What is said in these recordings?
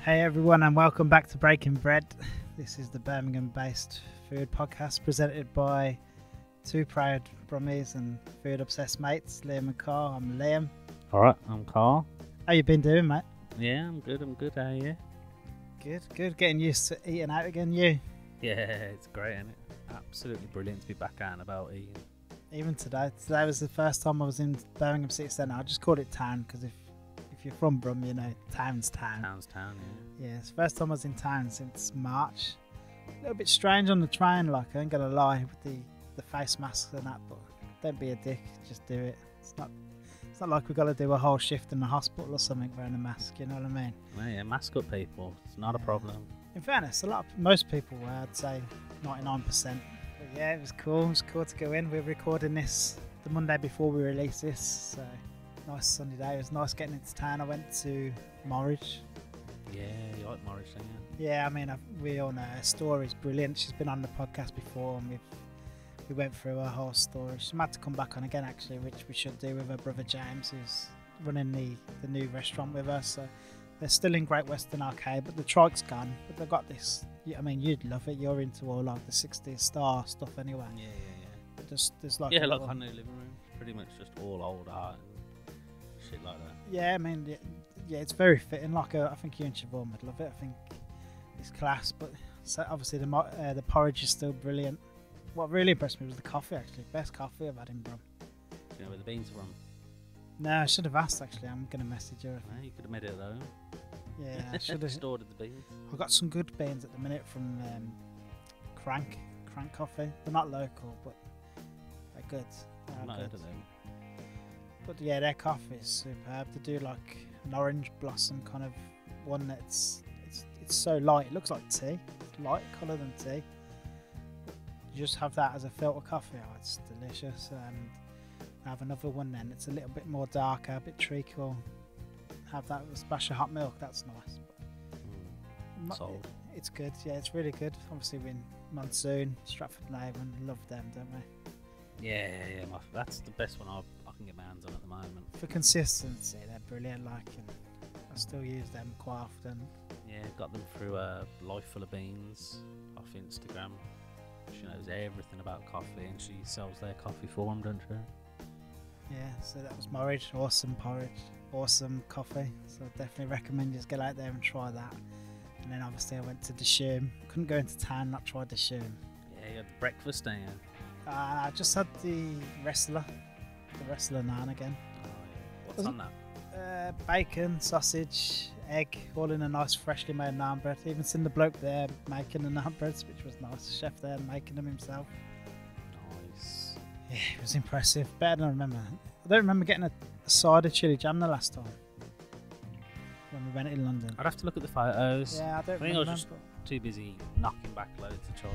Hey everyone, and welcome back to Breaking Bread. This is the Birmingham-based food podcast presented by two proud Brummies and food-obsessed mates, Liam and Carl. I'm Liam. Alright, I'm Carl. How you been doing, mate? Yeah, I'm good, How are you? Good. Getting used to eating out again, you? Yeah, it's great, isn't it? Absolutely brilliant to be back out and about eating. Even today was the first time I was in Birmingham City Centre. I just called it town because if you're from Brum, you know, town's town. Town's town, yeah. Yeah, it's the first time I was in town since March. A little bit strange on the train, like, I ain't gonna lie, with the face masks and that, but don't be a dick, just do it. It's not like we've got to do a whole shift in the hospital or something wearing a mask, you know what I mean? Well, yeah, mask up people, it's not a problem. In fairness, most people were, I'd say 99%. But yeah, it was cool to go in. We're recording this the Monday before we release this, so nice sunny day. It was nice getting into town. I went to Morridge. Yeah, you like Morridge, don't you? Yeah, I mean, we all know her story's brilliant. She's been on the podcast before, and we went through her whole story. She might have to come back on again, actually, which we should do with her brother James, who's running the new restaurant with us. So they're still in Great Western Arcade, but the trike's gone. But they've got this. I mean, you'd love it. You're into all like the 60s star stuff anyway. Yeah. But there's like like our new living room. Pretty much just all old art and shit like that. Yeah, I mean, yeah, it's very fitting. Like, I think you and Siobhan would love it. I think it's class, but so obviously the porridge is still brilliant. What really impressed me was the coffee, actually. Best coffee I've had in Brum. Do you know where the beans are from? No, I should have asked, actually. I'm going to message her. No, you could have made it at home. Yeah, I should have. Stored the beans. I've got some good beans at the minute from Crank Coffee. They're not local, but they're good. I've not heard of them. But yeah, their coffee is superb. They do like an orange blossom kind of one that's it's so light. It looks like tea. It's light colour than tea. You just have that as a filter coffee. Oh, it's delicious. And I have another one then. It's a little bit more darker, a bit treacle. Have that with a splash of hot milk. That's nice. Sold. It's good. Yeah, it's really good. Obviously, we're in Monsoon, Stratford-on-Avon. Love them, don't we? Yeah. That's the best one I can get my hands on at the moment. For consistency, they're brilliant. Like, and I still use them quite often. Yeah, got them through Life Full of Beans off Instagram. She knows everything about coffee, and she sells their coffee for them, doesn't she? Yeah, so that was Morridge. Awesome porridge, awesome coffee. So I definitely recommend you just get out there and try that. And then obviously I went to Dishoom. Couldn't go into town, not try Dishoom. Yeah, you had the breakfast, didn't you? I just had the wrestler naan again. Oh, yeah. What's on that? Bacon, sausage, egg, all in a nice freshly made naan bread. Even seen the bloke there making the naan breads, which was nice. The chef there making them himself. Nice. Yeah, it was impressive. Better than I remember. I don't remember getting a side of chili jam the last time when we went in London. I'd have to look at the photos. Yeah, I don't think remember. I was just too busy knocking back loads of chai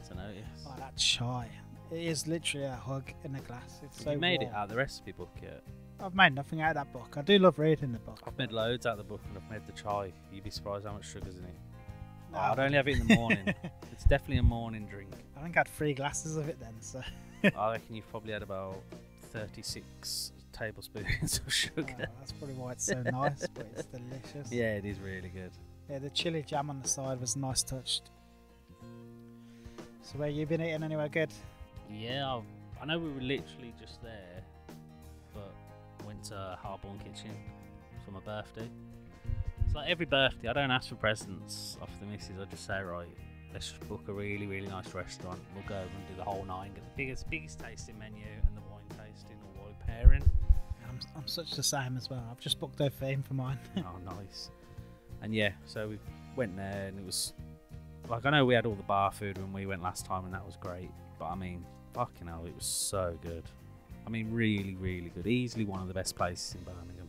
to notice. Oh, that chai. It is literally a hug in a glass. It's so You made warm. it out of the recipe book yet? I've made nothing out of that book. I do love reading the book. I've made loads out of the book, and I've made the chai. You'd be surprised how much sugar's in it. No. I'd only have it in the morning. It's definitely a morning drink. I think I had 3 glasses of it then. So I reckon you've probably had about 36 tablespoons of sugar. oh, that's probably why it's so nice, but it's delicious. Yeah, it is really good. Yeah, the chili jam on the side was a nice touch. So where you been eating anywhere good? Yeah, I know we were literally just there, but went to Harborne Kitchen for my birthday. It's like every birthday, I don't ask for presents off the missus. I just say, right, let's just book a really, really nice restaurant. We'll go and do the whole nine, get the biggest tasting menu and the wine tasting or wine pairing. I'm such the same as well. I've just booked a theme for mine. Oh, nice. And yeah, so we went there, and it was like, I know we had all the bar food when we went last time, and that was great. But I mean, fucking hell, it was so good. I mean, really, really good. Easily one of the best places in Birmingham.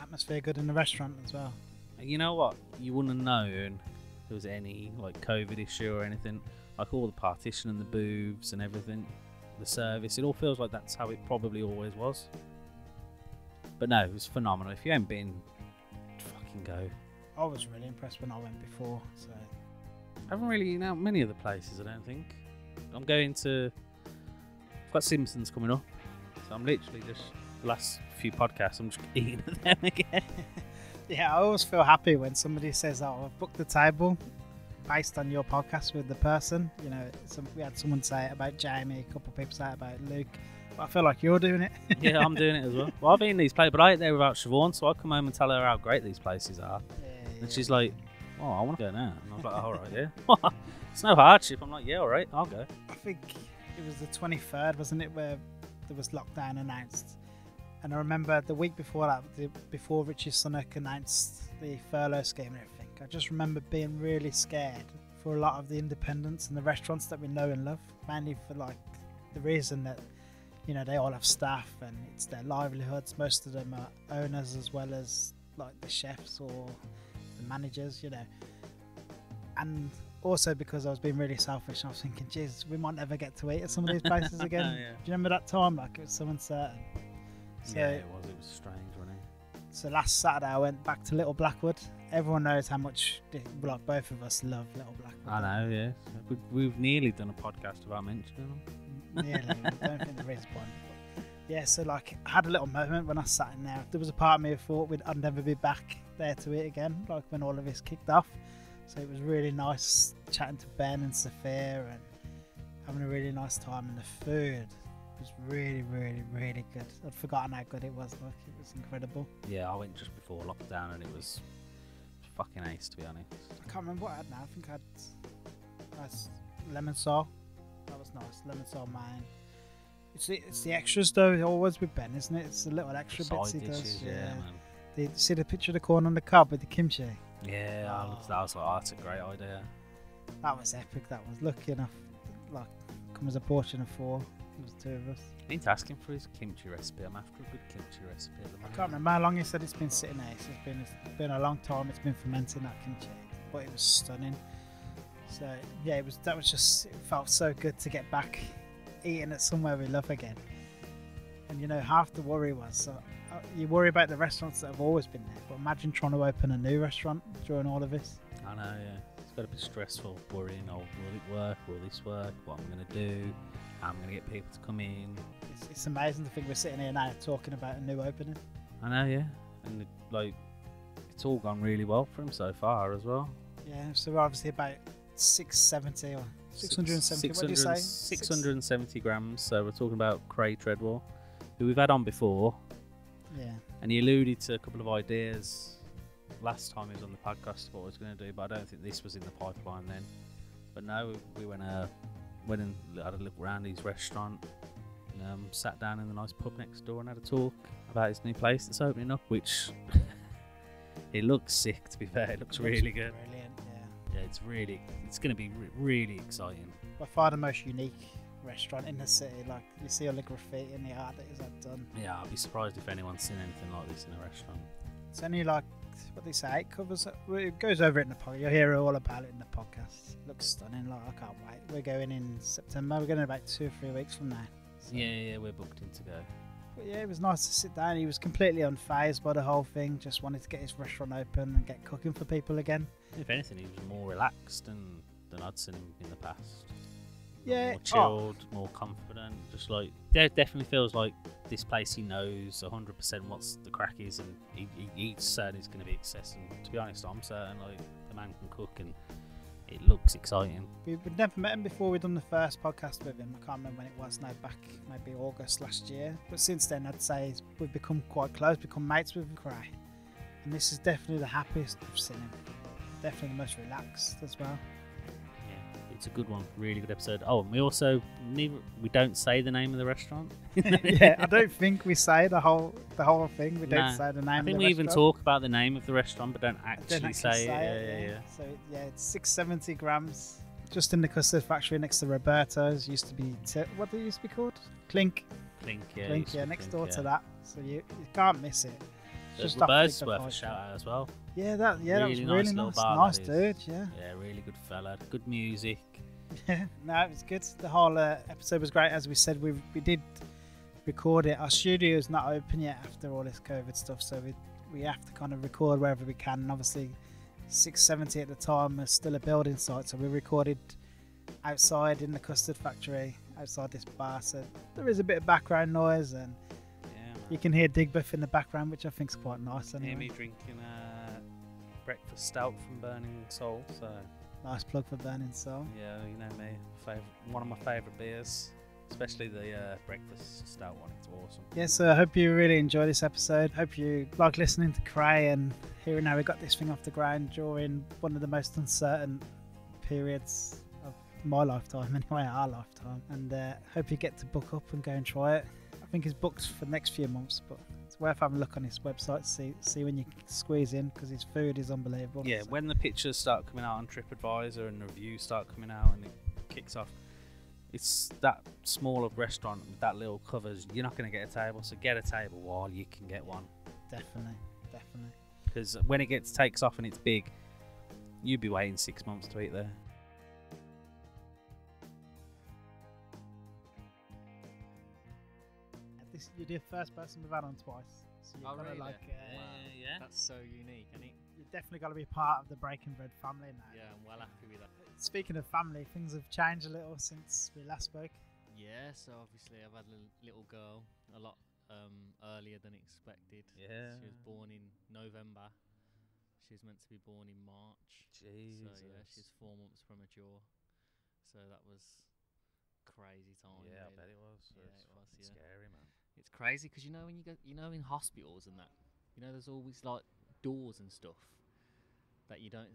Atmosphere good in the restaurant as well. And you know what? You wouldn't have known there was any like COVID issue or anything. Like all the partition and the booths and everything, the service, it all feels like that's how it probably always was. But no, it was phenomenal. If you ain't been, fucking go. I was really impressed when I went before. So I haven't really eaten out many of the places, I don't think. I'm going to... I've got Simpsons coming up. So I'm literally just... The last few podcasts, I'm just eating at them again. Yeah, I always feel happy when somebody says, "Oh, I've booked the table," based on your podcast with the person. You know, we had someone say it about Jamie, a couple of people say it about Luke. But I feel like you're doing it. Yeah, I'm doing it as well. Well, I've eaten these places, but I ate there without Siobhan, so I come home and tell her how great these places are. And she's like, "Oh, I want to go now." And I was like, "All right, yeah." It's no hardship. I'm like, "Yeah, all right, I'll go." I think it was the 23rd, wasn't it, where there was lockdown announced. And I remember the week before that, before Richie Sunak announced the furlough scheme and everything, I just remember being really scared for a lot of the independents and the restaurants that we know and love, mainly for like the reason that, you know, they all have staff and it's their livelihoods. Most of them are owners as well as like the chefs or the managers, you know. And also because I was being really selfish, I was thinking, Jesus, we might never get to eat at some of these places again. Yeah. Do you remember that time? Like, it was so uncertain. So, yeah, it was strange, wasn't it? So last Saturday I went back to Little Blackwood. Everyone knows how much, like, both of us love Little Blackwood. I know, yeah. We've nearly done a podcast without mentioning them. Nearly. I don't think there is one. But yeah, so like I had a little moment when I sat in there. There was a part of me who thought I'd never be back there to eat again, like when all of this kicked off. So it was really nice chatting to Ben and Sophia and having a really nice time. And the food was really, really, really good. I'd forgotten how good it was. Like, it was incredible. Yeah, I went just before lockdown and it was fucking ace, to be honest. I can't remember what I had now. I think I had lemon saw. That was nice. Lemon saw mine. It's the extras though, always with Ben, isn't it? It's the little extra bits he does. Yeah, man. You see the picture of the corn on the cob with the kimchi? Yeah, that was like, oh, that's a great idea. That was epic. That was lucky enough. Like, come as a portion of 4. It was 2 of us. I need to ask him for his kimchi recipe. I'm after a good kimchi recipe at the moment. I can't remember how long he said it's been sitting there. It's been a long time. It's been fermenting, that kimchi, but it was stunning. So yeah, it felt so good to get back eating at somewhere we love again. And you know, half the worry was you worry about the restaurants that have always been there, but imagine trying to open a new restaurant during all of this. I know, yeah. It's got to be stressful, worrying, will it work, will this work, what I'm going to do, how I'm going to get people to come in. It's amazing to think we're sitting here now talking about a new opening. I know, yeah. And it's all gone really well for him so far as well. Yeah, so we're obviously about 670 or 670, what did you say? 670 grams, so we're talking about Kray Treadwell, who we've had on before. Yeah. And he alluded to a couple of ideas last time he was on the podcast what I was going to do, but I don't think this was in the pipeline then. But no, we went and had a look around his restaurant, sat down in the nice pub next door and had a talk about his new place that's opening up, which it looks sick, to be fair. It looks really good. Brilliant, yeah. It's going to be really exciting. By far the most unique restaurant in the city. Like, you see all the graffiti and the art that is done. Yeah, I'd be surprised if anyone's seen anything like this in a restaurant. It's only like, what they say, it covers, it goes over it in the podcast. You'll hear all about it in the podcast. It looks stunning. Like, I can't wait. We're going in September. We're going in about 2 or 3 weeks from now. So. Yeah, we're booked in to go. But yeah, it was nice to sit down. He was completely unfazed by the whole thing. Just wanted to get his restaurant open and get cooking for people again. If anything, he was more relaxed than I'd seen him in the past. Yeah, more chilled, more confident. Just like, definitely feels like this place he knows 100% what's the crack is, and he's certain it's going to be excess. And to be honest, I'm certain like the man can cook, and it looks exciting. We'd never met him before. We'd done the first podcast with him. I can't remember when it was now, back maybe August last year. But since then, I'd say we've become quite close, become mates with Kray. And this is definitely the happiest I've seen him. Definitely the most relaxed as well. It's a good one, really good episode. Oh, and we don't say the name of the restaurant. Yeah, I don't think we say the whole thing. We don't say the name of the restaurant. I think we even talk about the name of the restaurant, but don't actually say it. Yeah. So yeah, it's 670 grams, just in the custard factory next to Roberto's. Used to be what did it used to be called? Clink, yeah, next door to that. So you can't miss it. Just Roberto's worth a shout out as well. Yeah, that was really nice. Nice dude, yeah. Yeah, really good fella. Good music. Yeah, no, it was good. The whole episode was great. As we said, we did record it. Our studio is not open yet after all this COVID stuff, so we have to kind of record wherever we can. And obviously, 670 at the time was still a building site, so we recorded outside in the custard factory, outside this bar. So there is a bit of background noise and. You can hear Digbeth in the background, which I think is quite nice. Hear Anyway. me drinking breakfast stout from Burning Soul. So Nice plug for Burning Soul. yeah, you know me, one of my favourite beers, especially the breakfast stout one. It's awesome. Yeah, so I hope you really enjoy this episode. Hope you like listening to Kray and hearing how we got this thing off the ground during one of the most uncertain periods of my lifetime, anyway, our lifetime. And hope you get to book up and go and try it. I think it's booked for the next few months, but it's worth having a look on his website to see when you squeeze in, because his food is unbelievable. Yeah, So when the pictures start coming out on TripAdvisor and the reviews start coming out and it kicks off, it's that small of restaurant with that little covers. You're not going to get a table, so get a table while you can get one. definitely. Because when it takes off and it's big, you'd be waiting 6 months to eat there. You're the first person we've had on twice. So you've got to really? Yeah. That's so unique, isn't it? you've definitely got to be part of the Breaking Bread family now. Yeah, I'm well happy with that. Speaking of family, things have changed a little since we last spoke. Yeah, so obviously I've had a little girl a lot earlier than expected. Yeah. She was born in November. She's meant to be born in March. Jesus. So yeah, she's 4 months premature. So that was crazy time. Yeah, I really. bet it was. Yeah, It's it was, fucking yeah. scary, man. It's crazy because you know when you go, in hospitals and that, there's always like doors and stuff that you don't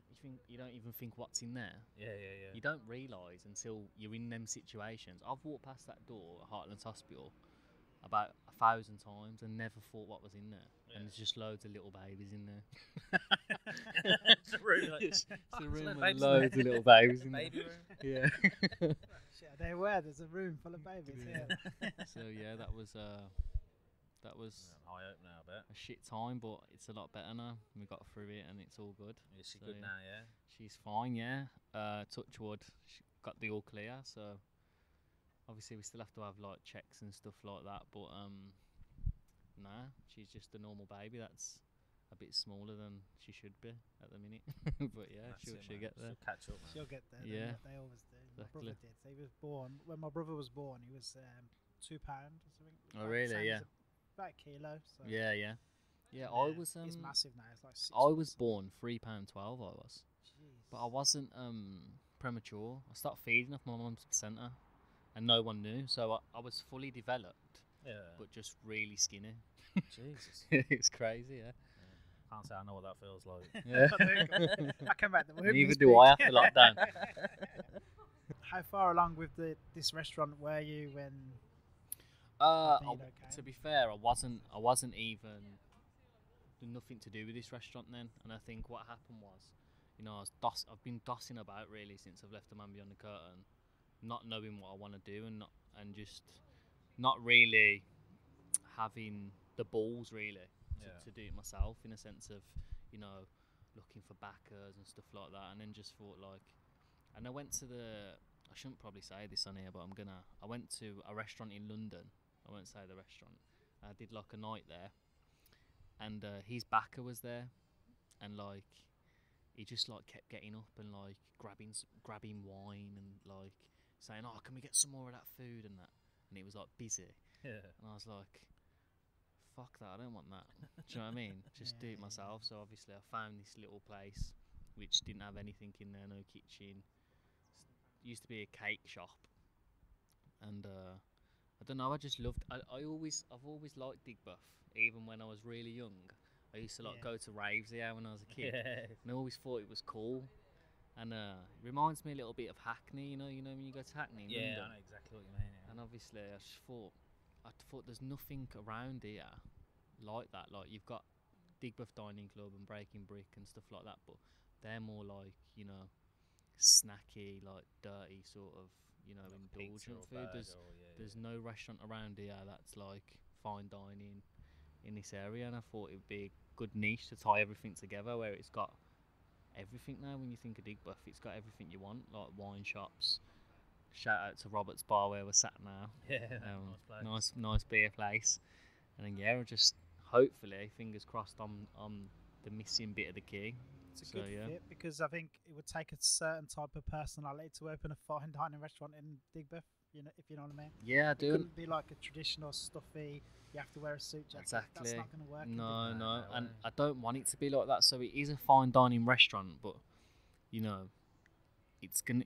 even think what's in there. Yeah. You don't realise until you're in them situations. I've walked past that door at Heartlands Hospital about 1,000 times and never thought what was in there. Yeah. And there's just loads of little babies in there. It's a room, It's a room with babies loads in of little babies in Baby there. room. Yeah. Shit, they were. There's a room full of babies here. So yeah, that was Eye opener, I bet. a shit time, but it's a lot better now. We got through it and it's all good. Is she So, good yeah. now? Yeah. She's fine, yeah. Touch wood, she got the all clear. So obviously we still have to have like checks and stuff like that. But nah, she's just a normal baby. That's a bit smaller than she should be at the minute. But yeah, That's it, she'll man. get there. She'll catch up, man. She'll get there. Yeah. They always do. My Exactly. brother did. So he was born when my brother was born. He was £2 or something. Oh, About the really? same Yeah. as about a kilo. So Yeah. Yeah, and, I was He's massive now. It's like 6 I was months. born £3.12. I was, Jeez. but I wasn't premature. I started feeding off my mum's placenta, and no one knew. So I was fully developed, Yeah. but just really skinny. Jesus. It's crazy, yeah. Can't say I know what that feels like. Yeah. I came back the womb. Neither this do big. I after lockdown. How far along with this restaurant were you when? To be fair, I wasn't even nothing to do with this restaurant then. And I think what happened was, I've been dossing about really since I've left The Man Beyond the Curtain, not knowing what I want to do and just not really having the balls really to do it myself, in a sense of looking for backers and stuff like that. And then just thought and I went to I shouldn't probably say this on here, but I went to a restaurant in London. I won't say the restaurant. I did like a night there, and his backer was there, and he just kept getting up and grabbing wine and saying, "Oh, can we get some more of that food and that?" And it was busy, Yeah. and I was like, "Fuck that! I don't want that." Do you know what I mean? Just do it myself. So obviously I found this little place which didn't have anything in there, no kitchen. Used to be a cake shop, and I don't know. I just loved. I've always liked Digbeth, even when I was really young. I used to go to raves here when I was a kid, and I always thought it was cool. And it reminds me a little bit of Hackney. You know when you go to Hackney in London. I know exactly what you mean. Yeah. And obviously, I thought there's nothing around here like that. Like you've got Digbeth Dining Club and Breaking Brick and stuff like that, but they're more snacky, dirty sort of, indulgent food. There's no restaurant around here that's fine dining in this area, and I thought it would be a good niche to tie everything together, where it's got everything now. When you think of Digbeth, it's got everything you want, like wine shops. Shout out to Robert's Bar where we're sat now. Yeah, Nice beer place. And then just hopefully, fingers crossed, on the missing bit of the key. It's a good fit, because I think it would take a certain type of personality to open a fine dining restaurant in Digbeth. You know, if you know what I mean. Yeah, I It do. couldn't be like a traditional stuffy. You have to wear a suit jacket. That's Exactly. not going to work. No, No, no, no and way. I don't want it to be like that. So it is a fine dining restaurant, but you know, it's gonna.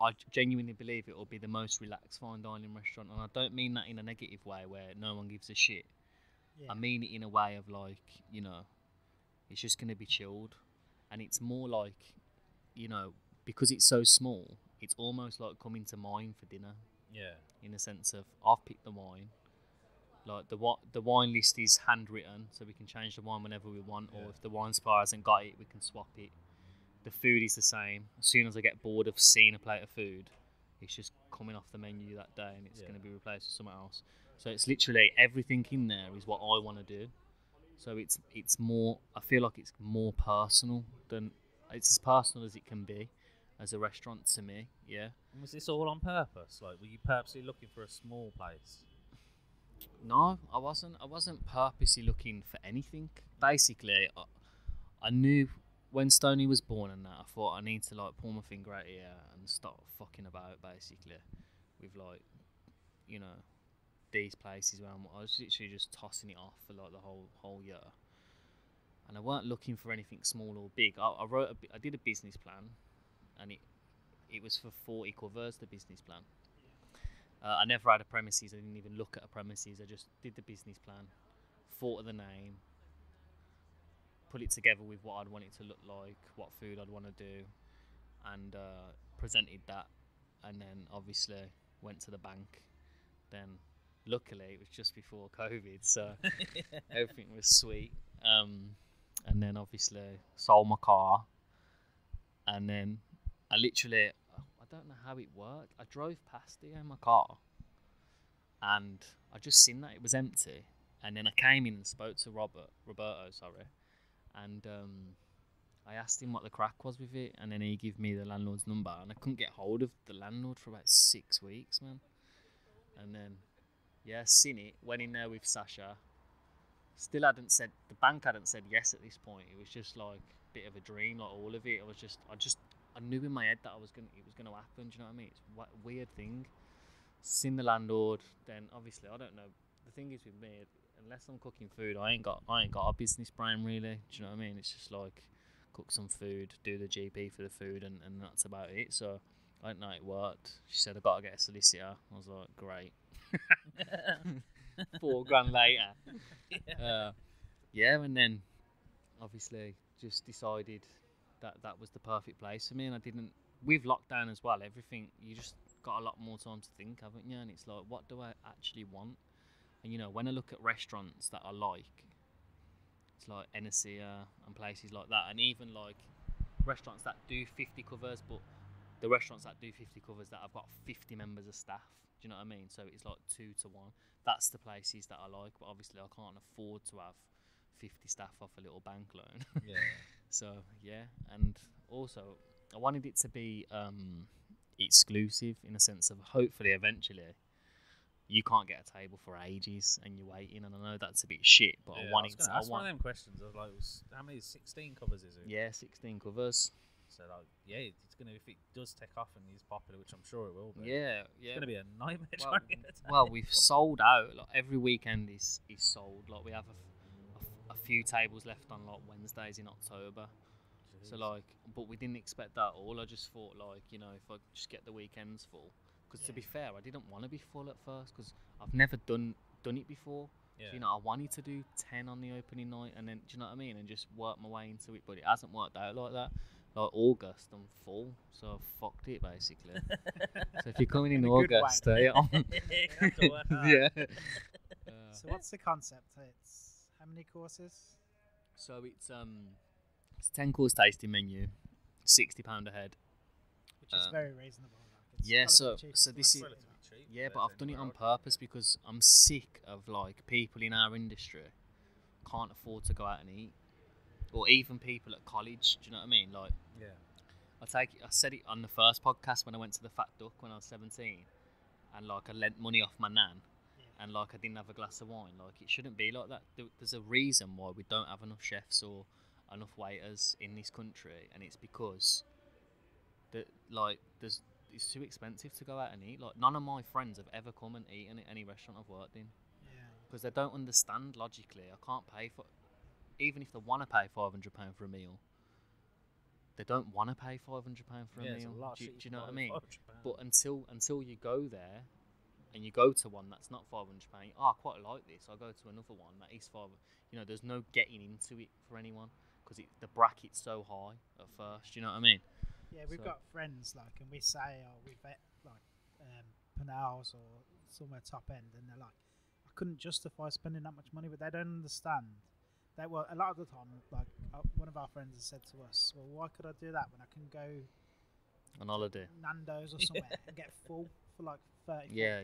I genuinely believe it will be the most relaxed fine dining restaurant, and I don't mean that in a negative way where no one gives a shit. Yeah. I mean it in a way of like, you know, it's just gonna be chilled, and it's more like, you know, because it's so small, it's almost like coming to mine for dinner. Yeah. In a sense of I've picked the wine. Like the wine list is handwritten, so we can change the wine whenever we want, Yeah. or if the wine supplier hasn't got it, we can swap it. The food is the same. As soon as I get bored of seeing a plate of food, it's just coming off the menu that day, and it's Yeah. going to be replaced with something else. So it's literally everything in there is what I want to do. So it's more. I feel like it's more personal than it's as personal as it can be, as a restaurant to me. Yeah. And was this all on purpose? Like, were you purposely looking for a small place? No, I wasn't. I wasn't purposely looking for anything. Basically, I knew when Stoney was born and that. I thought I need to like pull my finger out here and start fucking about. Basically, with like, you know, these places where I was literally just tossing it off for like the whole year. And I weren't looking for anything small or big. I did a business plan, and it was for 40 covers. The business plan. I never had a premises. I didn't even look at a premises. I just did the business plan, thought of the name, put it together with what I'd want it to look like, what food I'd want to do, and presented that. And then obviously went to the bank. Then luckily it was just before COVID, so everything was sweet. And then obviously sold my car. And then I don't know how it worked. I drove past it in my car, and I just seen that it was empty. And then I came in and spoke to Roberto, and I asked him what the crack was with it, and then he gave me the landlord's number, and I couldn't get hold of the landlord for about 6 weeks, man. And then, yeah, seen it, went in there with Sasha. Still hadn't said, the bank hadn't said yes at this point. It was just like a bit of a dream, like all of it. I knew in my head that it was gonna happen. Do you know what I mean? It's a weird thing. Seen the landlord, then obviously I don't know. The thing is with me, unless I'm cooking food, I ain't got a business brain really. Do you know what I mean? It's just like cook some food, do the GP for the food, and that's about it. So I didn't know it worked. She said I got to get a solicitor. I was like, great. $4,000 later. Yeah, and then obviously just decided that was the perfect place for me, and I didn't. With lockdown as well, everything you just got a lot more time to think, haven't you? And it's like, what do I actually want? And you know, when I look at restaurants that I like, it's like Enesia and places like that, and even like restaurants that do 50 covers, but the restaurants that do 50 covers that have got 50 members of staff. Do you know what I mean? So it's like 2 to 1. That's the places that I like, but obviously I can't afford to have 50 staff off a little bank loan. Yeah. So yeah, and also I wanted it to be exclusive in a sense of hopefully eventually you can't get a table for ages and you're waiting, and I know that's a bit shit, but Yeah, I wanted was gonna ask one of them questions. I was like, how many 16 covers is it? Yeah, 16 covers. So like, yeah, it's gonna, if it does take off and is popular, which I'm sure it will be. Yeah, It's gonna be a nightmare Well, trying to get a well, table. we've sold out. Like every weekend is sold. Like we have a few tables left on like Wednesdays in October. So Jeez. like, but we didn't expect that at all. I just thought like, you know, if I just get the weekends full, because to be fair, I didn't want to be full at first because I've never done it before. Yeah. So, you know, I wanted to do 10 on the opening night, and then do you know what I mean, and just work my way into it. But it hasn't worked out like that. Like August, I'm full, so I fucked it basically. So if you're coming in In a good way. August, you have to work hard. yeah. So what's the concept? It's how many courses? So it's 10-course tasting menu, £60 a head. Which is very reasonable. Like, it's Yeah, relatively cheap so as this well. is Relatively cheap. yeah, but compared I've to done it anywhere on else, yeah. purpose because I'm sick of like people in our industry can't afford to go out and eat, or even people at college. Do you know what I mean? Like, Yeah. I said it on the first podcast when I went to the Fat Duck when I was 17, and like I lent money off my nan, and like I didn't have a glass of wine. Like it shouldn't be like that. There's a reason why we don't have enough chefs or enough waiters in this country, and it's because that like it's too expensive to go out and eat. Like none of my friends have ever come and eaten at any restaurant I've worked in Yeah. because they don't understand logically. I can't pay for, even if they want to pay £500 for a meal, they don't want to pay £500 for a meal. Do you know what I mean? But until you go there, and you go to one that's not £500, I quite like this. I'll go to another one that is £500. You know, there's no getting into it for anyone because the bracket's so high at first. Do you know what I mean? Yeah, we've got friends like, and we say, oh, we've at like Penals or somewhere top end, and they're like, I couldn't justify spending that much money, but they don't understand. They well, a lot of the time, like one of our friends has said to us, well, why could I do that when I can go on holiday, Nando's or somewhere and get full for like 30 yeah.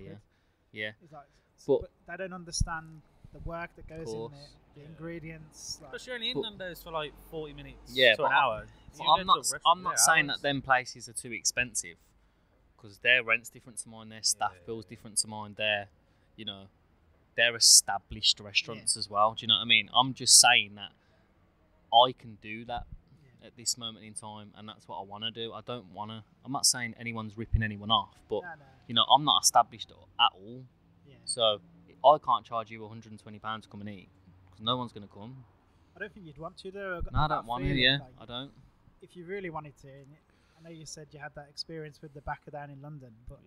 It's like, But but they don't understand the work that goes in it, the ingredients. Like, But you're only in Nando's for like 40 minutes Yeah, to but an hour. But I'm not saying that them places are too expensive because their rent's different to mine, their staff bill's different to mine, they're established restaurants as well. Do you know what I mean? I'm just saying that I can do that at this moment in time, and that's what I want to do. I don't want to. I'm not saying anyone's ripping anyone off, but I'm not established at all. Yeah. So I can't charge you £120 to come and eat because no one's going to come. I don't think you'd want to though. No, I don't want to. Yeah, like, I don't. If you really wanted to, and I know you said you had that experience with the backer down in London, but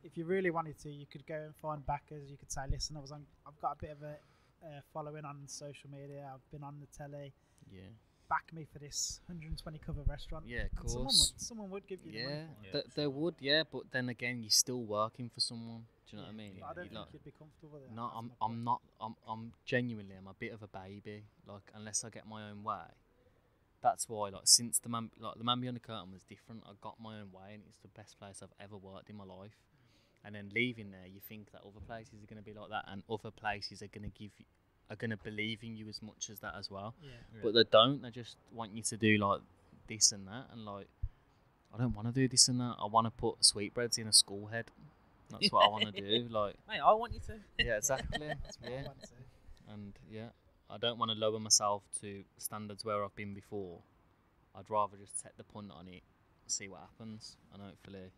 if you really wanted to, you could go and find backers. You could say, "Listen, I've got a bit of a following on social media. I've been on the telly. Yeah, back me for this 120 cover restaurant." Yeah, of course. Someone would give you the money for it. They would. Yeah, but then again, you're still working for someone. Do you know what I mean? I don't think you'd be comfortable with that. No, I'm not. I'm genuinely. I'm a bit of a baby. Like unless I get my own way. That's why, like, since the Man Beyond the Curtain was different, I got my own way, and it's the best place I've ever worked in my life. And then leaving there, you think that other places are going to be like that, and other places are going to believe in you as much as that as well. Yeah. But they don't. They just want you to do like this and that, and like, I don't want to do this and that. I want to put sweetbreads in a school head. That's what I want to do. Like, mate, I want you to. Yeah, exactly. That's what I want to. And I don't want to lower myself to standards where I've been before. I'd rather just take the punt on it, see what happens, and hopefully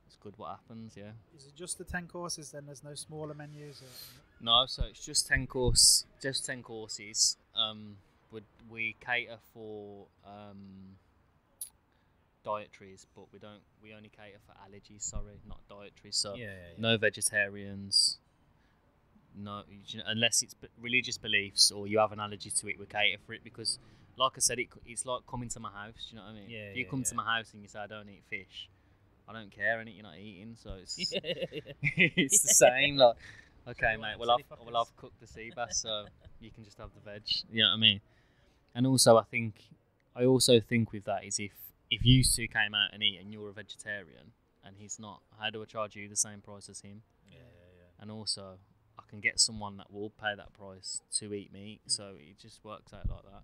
it's good what happens, yeah. Is it just the 10 courses then? There's no smaller menus? No, so it's just 10 courses. We cater for dietaries, but we only cater for allergies, sorry, not dietaries. So no vegetarians. No, unless it's religious beliefs or you have an allergy to it, we cater for it because, like I said, it's like coming to my house. Do you know what I mean? Yeah, if you come to my house and you say I don't eat fish, I don't care, and you're not eating, so it's it's the same. Like, okay, mate, well I've cooked the sea bass, so you can just have the veg. You know what I mean? And also, I also think with that is if you two came out and eat and you're a vegetarian and he's not, how do I charge you the same price as him? Yeah. And also, I can get someone that will pay that price to eat meat, so it just works out like that.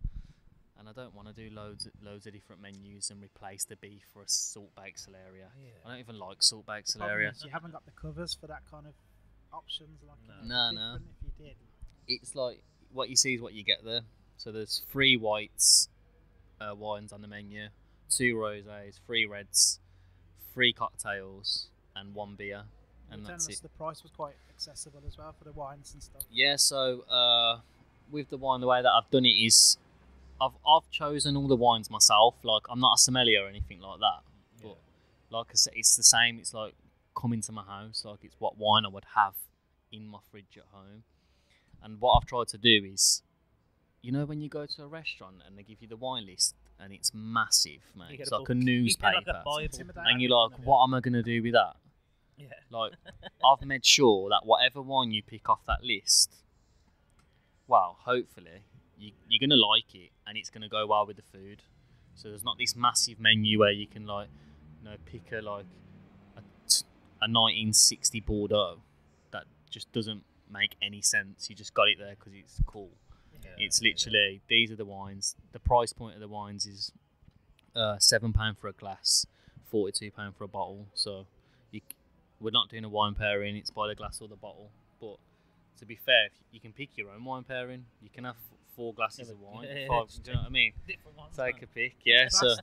And I don't want to do loads of different menus and replace the beef for a salt baked celeria. I don't even like salt baked celeria. You haven't got the covers for that kind of options. Like No. If you did, It's like what you see is what you get there. So there's 3 whites wines on the menu, 2 rosés, 3 reds, 3 cocktails, and 1 beer. And that's it. The price was quite accessible as well for the wines and stuff. Yeah, so with the wine, the way that I've done it is I've chosen all the wines myself. Like, I'm not a sommelier or anything like that. But like I said, it's the same. It's like coming to my house. Like, it's what wine I would have in my fridge at home. And what I've tried to do is, when you go to a restaurant and they give you the wine list and it's massive, mate. It's like a newspaper. And you're like, what am I going to do with that? Yeah. Like, I've made sure that whatever wine you pick off that list, well, hopefully you're going to like it and it's going to go well with the food. So there's not this massive menu where you can pick a 1960 Bordeaux that just doesn't make any sense. You just got it there because it's cool. It's literally these are the wines. The price point of the wines is £7 for a glass, £42 for a bottle. So we're not doing a wine pairing. It's by the glass or the bottle. But to be fair, you can pick your own wine pairing. You can have 4 glasses of wine. 5, do you know what I mean? Take a pick. Yeah. So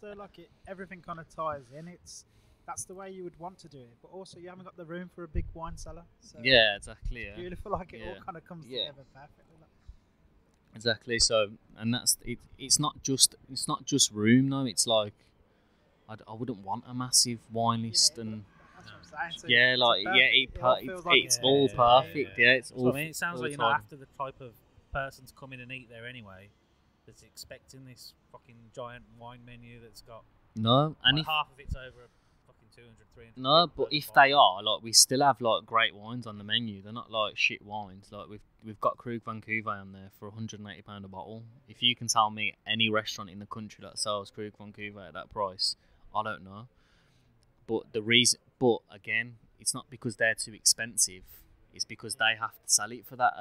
everything kind of ties in. that's the way you would want to do it. But also, you haven't got the room for a big wine cellar. So Yeah, exactly. it's Yeah, beautiful. Like it all Yeah. kind of comes Yeah. together perfectly. Like. exactly. So, and that's it. It's not just room though. It's like I wouldn't want a massive wine list and. That's what I'm saying. So Yeah, it's like perfect. it all it's feels like it's it's all there. perfect. Yeah, it's That's all. what I mean, it sounds all like the you're not time. after the type of person to come in and eat there anyway. That's expecting this fucking giant wine menu that's got No, and like if half of it's over fucking 200, 300. no, quid but per if bottle. they are like, we still have like great wines on the menu. They're not like shit wines. Like we've got Krug Van Cuvée on there for £180 a bottle. If you can tell me any restaurant in the country that sells Krug Van Cuvée at that price, I don't know. But again, it's not because they're too expensive. It's because they have to sell it for that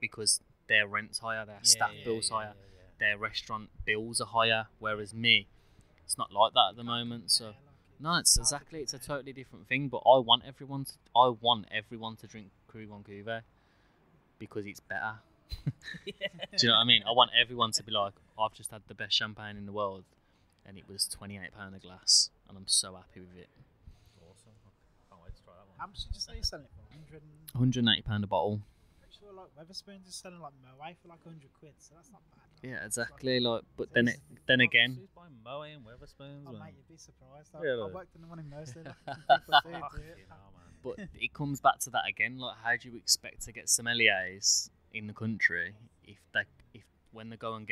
because their rent's higher, their staff bills higher, their restaurant bills are higher. Whereas me, it's not like that at the moment. So no, it's a totally different thing. But I want everyone to drink Krug Van Cuvée because it's better. Do you know what I mean? I want everyone to be like, I've just had the best champagne in the world, and it was £28 a glass, and I'm so happy with it. Awesome. Can't wait to try that one. How much did you say you're selling it for? 100. £180 a bottle. I'm sure like Weatherspoons is selling like Moët for like 100 quid, so that's not bad. Like, Yeah, it's exactly. Like, but so then again, Who's buying Moët and Weatherspoons? Oh, man? mate, you'd be surprised. Really? I worked in the one in Mosley. People do Fucking it. hell, man. but it comes back to that again. Like, how do you expect to get sommeliers in the country if when they go and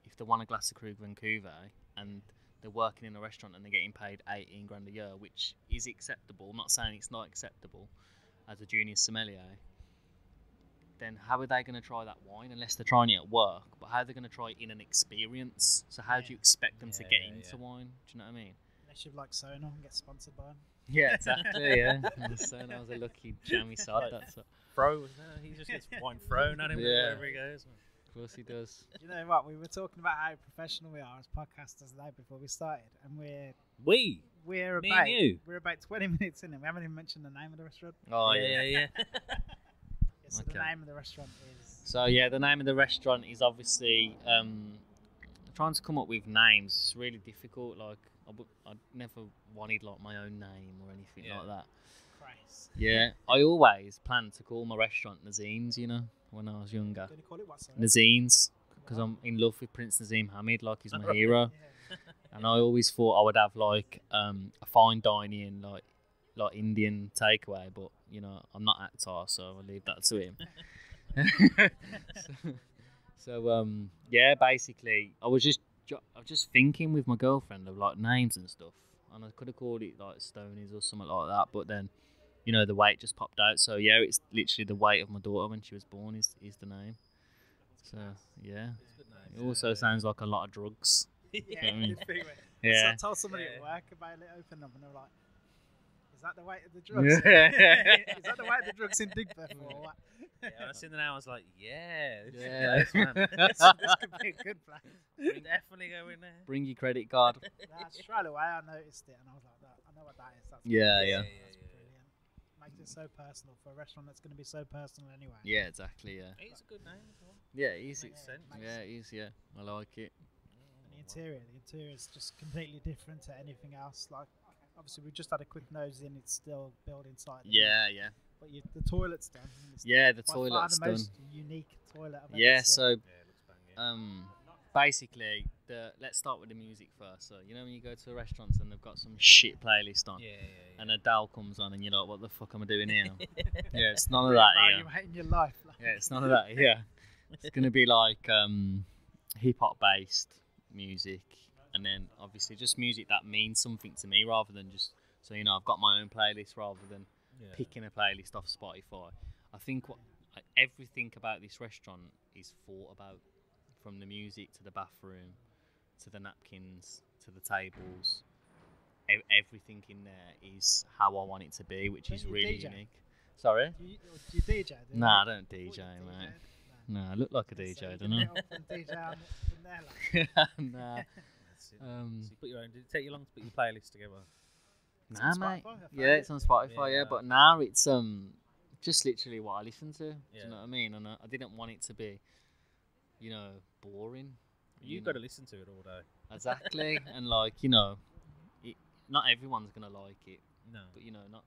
if they want a glass of Krug Van Cuvée and they're working in a restaurant and they're getting paid 18 grand a year, which is acceptable. I'm not saying it's not acceptable as a junior sommelier. Then how are they going to try that wine unless they're trying it at work? But how are they going to try it in an experience? So how do you expect them to get into wine? Do you know what I mean? Unless you're like Sona and get sponsored by them. Yeah, exactly. Yeah. So I was a lucky jammy sod. That's what. Fro, he just gets wine thrown at him Yeah. wherever he goes. Man. Of course he does. Do you know what? We were talking about how professional we are as podcasters today before we started, and we're Me about and you. we're about 20 minutes in, and we haven't even mentioned the name of the restaurant. Oh yeah. So Okay. the name of the restaurant is. So yeah, the name of the restaurant is obviously trying to come up with names. It's really difficult. Like I never wanted like my own name or anything like that. Christ. Yeah, I always planned to call my restaurant Nazeem's. You know, when I was younger, Gonna call it what? Sorry? Nazeem's, because I'm in love with Prince Nazeem Hamid. Like he's my hero. Yeah. And I always thought I would have like a fine dining like Indian takeaway, but you know I'm not actor, so I'll leave that to him. so yeah, basically I was just thinking with my girlfriend of like names and stuff, and I could have called it like Stonies or something like that, but then you know the weight just popped out. So yeah, it's literally the weight of my daughter when she was born is the name. So yeah, it also sounds like a lot of drugs. Yeah. Yeah. So I told somebody at work about it, opened up, and they were like, "Is that the weight of the drugs? Yeah. Is that the weight of the drugs in Digbeth or what?" When I seen the name, I was like, yeah, this Yeah. is nice, man. This could be a good plan. We definitely go in there. Bring your credit card. Nah, straight away I noticed it, and I was like, "I know what that is." That's Yeah, brilliant. yeah. That's brilliant. Makes it so personal for a restaurant that's going to be so personal anyway. Yeah, exactly. Yeah. It's a good name as well. Yeah, easy. Makes sense. Yeah, easy. Yeah, I like it. And the interior is just completely different to anything else. Like, obviously, we just had a quick nose in. It's still built inside. Yeah, yeah. But the toilet's done. and it's Yeah, the by toilet's far the done. most unique toilet I've Yeah, ever seen. so Yeah, it looks banging. basically, let's start with the music first. So you know when you go to restaurants and they've got some shit playlist on, Yeah. and Adele comes on, and you're like, what the fuck am I doing here? Yeah, it's none of that here. Evaluating your life. Like. Yeah, it's none of that here. It's gonna be like hip hop based music, and then obviously just music that means something to me rather than just so you know I've got my own playlist rather than picking a playlist off Spotify. I think everything about this restaurant is thought about, from the music to the bathroom to the napkins to the tables. Everything in there is how I want it to be, which is Don't you really DJ? unique. Sorry? Do you DJ? Do you? Nah, I don't I thought you DJ, mate. DJ'd. No, I look like a So DJ, you don't can I? hit up and DJ on in there, like. Nah. That's it. So you put your own. Did it take you long to put your playlist together? It's Nah, on mate. Spotify, I found Yeah, it. it's on Spotify. Yeah, Yeah. but now it's just literally what I listen to. Do Yeah. you know what I mean? And I didn't want it to be, you know, boring. You've got to listen to it all day. Exactly, and like you know, not everyone's gonna like it. No. But you know, not.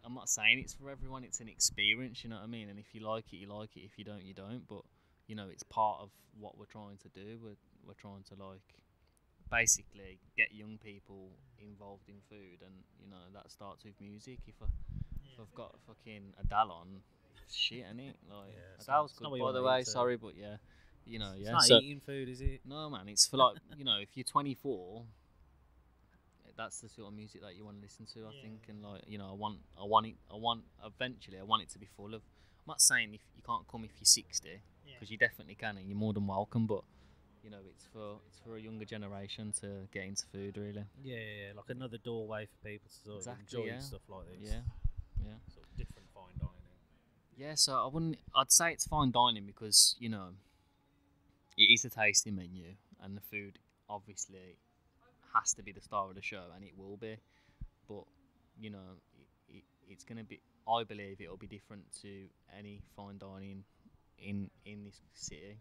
I'm not saying it's for everyone. It's an experience, you know what I mean. And if you like it, you like it. If you don't, you don't. But you know, it's part of what we're trying to do. We're trying to like basically get young people involved in food, and you know that starts with music. If I've got fucking Adele on, shit, innit? Like Adele's good, by the way. Sorry, but yeah, you know, It's yeah. not So eating food, is it? no, man, it's for like you know, if you're 24. That's the sort of music that you want to listen to, I think, and like you know, eventually, I want it to be full of. I'm not saying if you can't come if you're 60, because you definitely can, and you're more than welcome. But you know, it's for a younger generation to get into food, really. Yeah, like another doorway for people to sort of enjoy stuff like this. Yeah. Sort of different fine dining. Yeah, so I'd say it's fine dining because you know, it is a tasting menu, and the food obviously has to be the star of the show, and it will be. But you know, it's gonna be. I believe it'll be different to any fine dining in this city,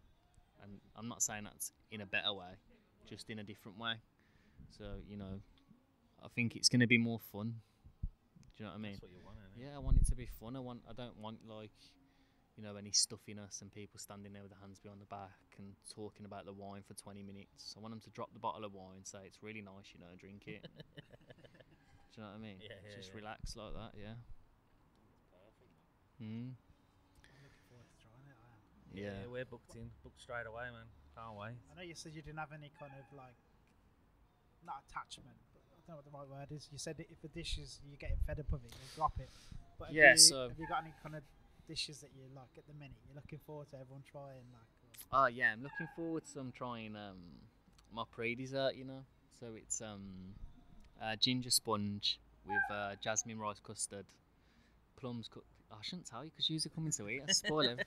and I'm not saying that's in a better way, just in a different way. So you know, I think it's gonna be more fun. Do you know what I mean? That's what you want, innit? Yeah, I want it to be fun. I don't want like. You know, any stuffiness and people standing there with their hands behind the back and talking about the wine for 20 minutes. I want them to drop the bottle of wine, say it's really nice, you know, drink it. Do you know what I mean? Just relax like that, yeah. Perfect. Mm. I'm looking forward to trying it. I am. Yeah. We're booked straight away, man. Can't wait. I know you said you didn't have any kind of like, not attachment, but I don't know what the right word is. You said that if the dishes you're getting fed up of it, you'll drop it. But have you got any kind of dishes that you like at the minute? You're looking forward to everyone trying like? Oh yeah, I'm looking forward to them trying my pre-dessert. You know, so it's ginger sponge with jasmine rice custard, plums cooked. I shouldn't tell you because you're coming to eat. I spoil it.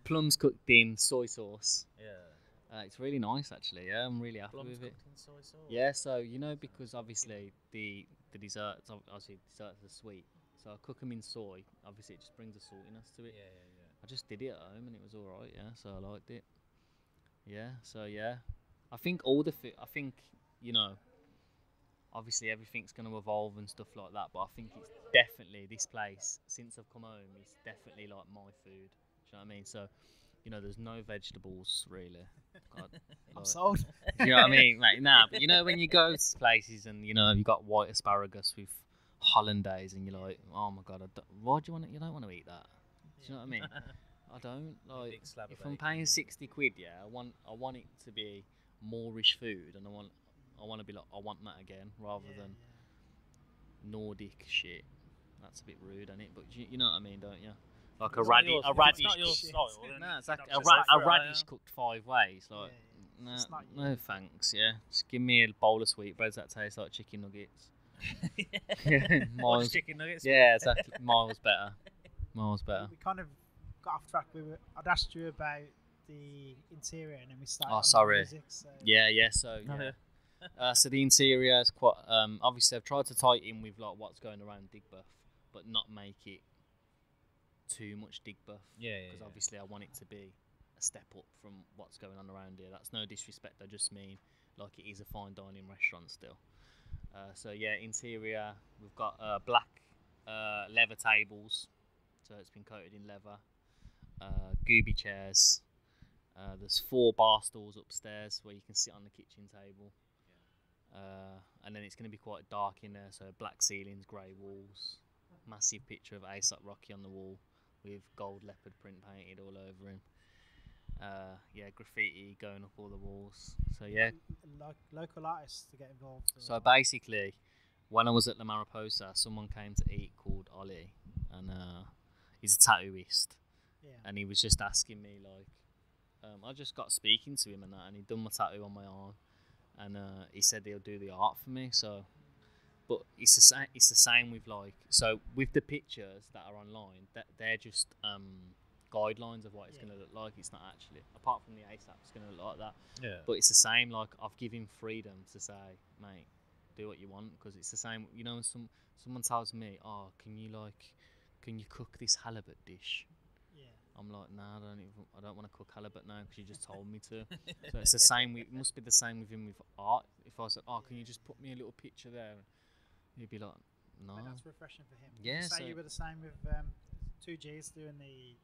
Plums cooked in soy sauce. Yeah. It's really nice actually. Yeah, I'm really happy Plums with it. cooked in soy sauce. Yeah, so you know because obviously the desserts obviously desserts are sweet. So I cook them in soy. Obviously, it just brings a saltiness to it. Yeah. I just did it at home and it was all right. Yeah, so I liked it. Yeah, so yeah, I think I think you know, obviously everything's going to evolve and stuff like that. But I think it's definitely this place since I've come home. It's definitely like my food. Do you know what I mean? So, you know, there's no vegetables really. God, I'm sold. Do you know what I mean? Like, nah, but you know when you go to places and you know you got white asparagus with hollandaise and you're like, oh my god, why do you want it? You don't want to eat that. Do you know what I mean? I don't like. If I'm paying 60 quid, yeah, I want it to be moreish food, and I want to be like, I want that again, rather than Nordic shit. That's a bit rude, isn't it? But you know what I mean, don't you? Like a radish. It's not your style. No, it's like a a radish cooked 5 ways. Like, no thanks. Yeah, just give me a bowl of sweetbreads that taste like chicken nuggets. Miles chicken nuggets. Yeah, exactly. Miles better. We kind of got off track. I'd asked you about the interior, and then we started. Oh, sorry. Music, so. Yeah. So so the interior is quite. Obviously, I've tried to tie it in with like what's going around Digbeth, but not make it too much Digbeth. Yeah. Because obviously, I want it to be a step up from what's going on around here. That's no disrespect. I just mean like it is a fine dining restaurant still. So yeah, interior, we've got black leather tables, so it's been coated in leather, gooby chairs, there's 4 bar stools upstairs where you can sit on the kitchen table, and then it's going to be quite dark in there, so black ceilings, grey walls, massive picture of A$AP Rocky on the wall with gold leopard print painted all over him. Graffiti going up all the walls. So yeah, local artists to get involved. So basically, when I was at La Mariposa, someone came to eat called Ollie, and he's a tattooist. Yeah. And he was just asking me like, I just got speaking to him and that, and he'd done my tattoo on my arm, and he said he'll do the art for me. So, but it's the same with like, so with the pictures that are online, that they're just guidelines of what it's going to look like. It's not actually, apart from the A$AP, it's going to look like that. Yeah. But it's the same. Like I've given him freedom to say, mate, do what you want, because it's the same. You know, when someone tells me, oh, can you cook this halibut dish? Yeah. I'm like, nah, I don't want to cook halibut now because you just told me to. So it's the same. It must be the same with him with art. If I said, oh, can you just put me a little picture there? He'd be like, no. But that's refreshing for him. Did Yeah, you say so- you were the same with 2Gs doing the.